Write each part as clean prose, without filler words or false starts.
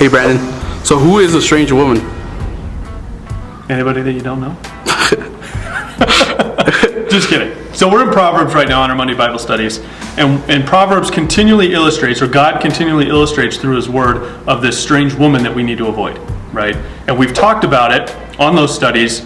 Hey, Brandon. So who is a strange woman? Anybody that you don't know? Just kidding. So we're in Proverbs right now in our Monday Bible studies, and Proverbs continually illustrates, or God continually illustrates through His Word, of this strange woman that we need to avoid, right? And we've talked about it on those studies,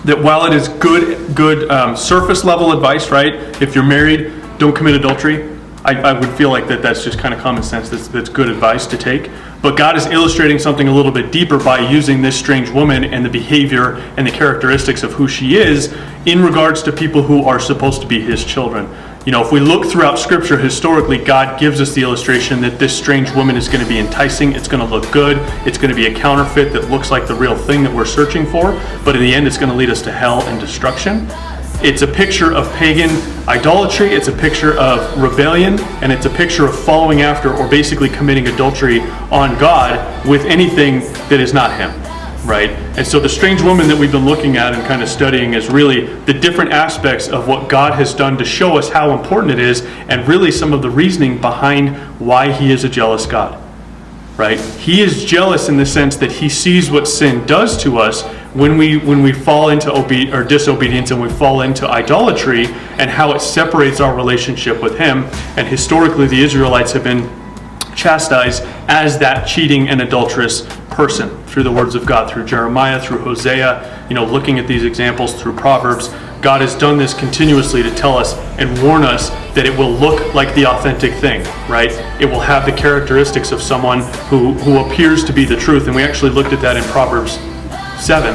that while it is good surface level advice, right? If you're married, don't commit adultery. I would feel like that's just kind of common sense. That's good advice to take. But God is illustrating something a little bit deeper by using this strange woman and the behavior and the characteristics of who she is in regards to people who are supposed to be His children. You know, if we look throughout Scripture historically, God gives us the illustration that this strange woman is going to be enticing. It's going to look good. It's going to be a counterfeit that looks like the real thing that we're searching for. But in the end, it's going to lead us to hell and destruction. It's a picture of pagan idolatry, it's a picture of rebellion, and it's a picture of following after, or basically committing adultery on God with anything that is not Him, right? And so the strange woman that we've been looking at and kind of studying is really the different aspects of what God has done to show us how important it is, and really some of the reasoning behind why He is a jealous God, right? He is jealous in the sense that He sees what sin does to us when we fall into disobedience, and we fall into idolatry, and how it separates our relationship with Him. And historically, the Israelites have been chastised as that cheating and adulterous person through the words of God, through Jeremiah, through Hosea, looking at these examples through Proverbs. God has done this continuously to tell us and warn us that it will look like the authentic thing, right? It will have the characteristics of someone who appears to be the truth. And we actually looked at that in Proverbs 7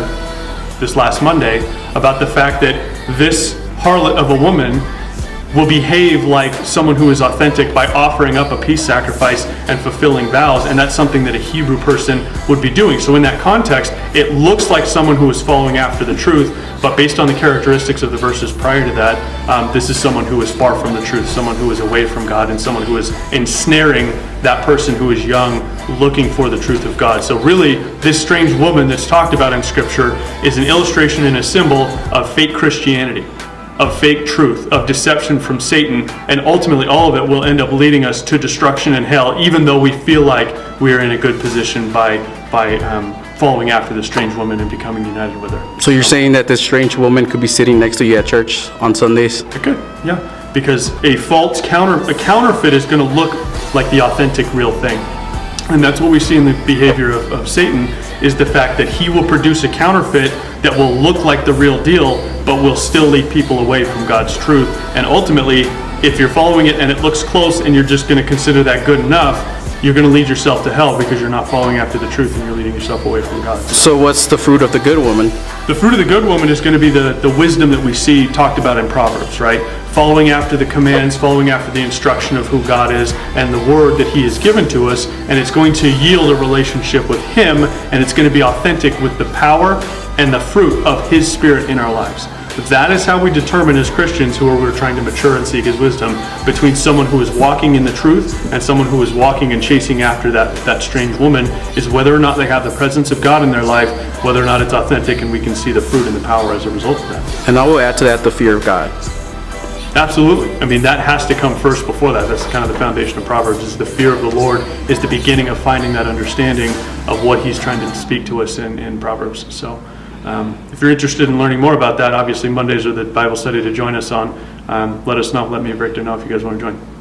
this last Monday, about the fact that this harlot of a woman will behave like someone who is authentic by offering up a peace sacrifice and fulfilling vows, and that's something that a Hebrew person would be doing. So in that context, it looks like someone who is following after the truth, but based on the characteristics of the verses prior to that, this is someone who is far from the truth, someone who is away from God, and someone who is ensnaring that person who is young, looking for the truth of God. So really, this strange woman that's talked about in Scripture is an illustration and a symbol of fake Christianity, of fake truth, of deception from Satan, and ultimately all of it will end up leading us to destruction and hell, even though we feel like we are in a good position by following after the strange woman and becoming united with her. So you're saying that this strange woman could be sitting next to you at church on Sundays? It could, yeah. Because a counterfeit is going to look like the authentic real thing. And that's what we see in the behavior of Satan, is the fact that he will produce a counterfeit that will look like the real deal, but will still lead people away from God's truth. And ultimately, if you're following it and it looks close and you're just going to consider that good enough, you're going to lead yourself to hell, because you're not following after the truth and you're leading yourself away from God. So what's the fruit of the good woman? The fruit of the good woman is going to be the wisdom that we see talked about in Proverbs, right? Following after the commands, following after the instruction of who God is and the word that He has given to us, and it's going to yield a relationship with Him, and it's going to be authentic with the power and the fruit of His Spirit in our lives. That is how we determine as Christians who are trying to mature and seek His wisdom, between someone who is walking in the truth and someone who is walking and chasing after that strange woman, is whether or not they have the presence of God in their life, whether or not it's authentic, and we can see the fruit and the power as a result of that. And I will add to that the fear of God. Absolutely. I mean, that has to come first before that. That's kind of the foundation of Proverbs, is the fear of the Lord is the beginning of finding that understanding of what He's trying to speak to us in Proverbs. So if you're interested in learning more about that, obviously Mondays are the Bible study to join us on. Let us know. Let me and Victor know if you guys want to join.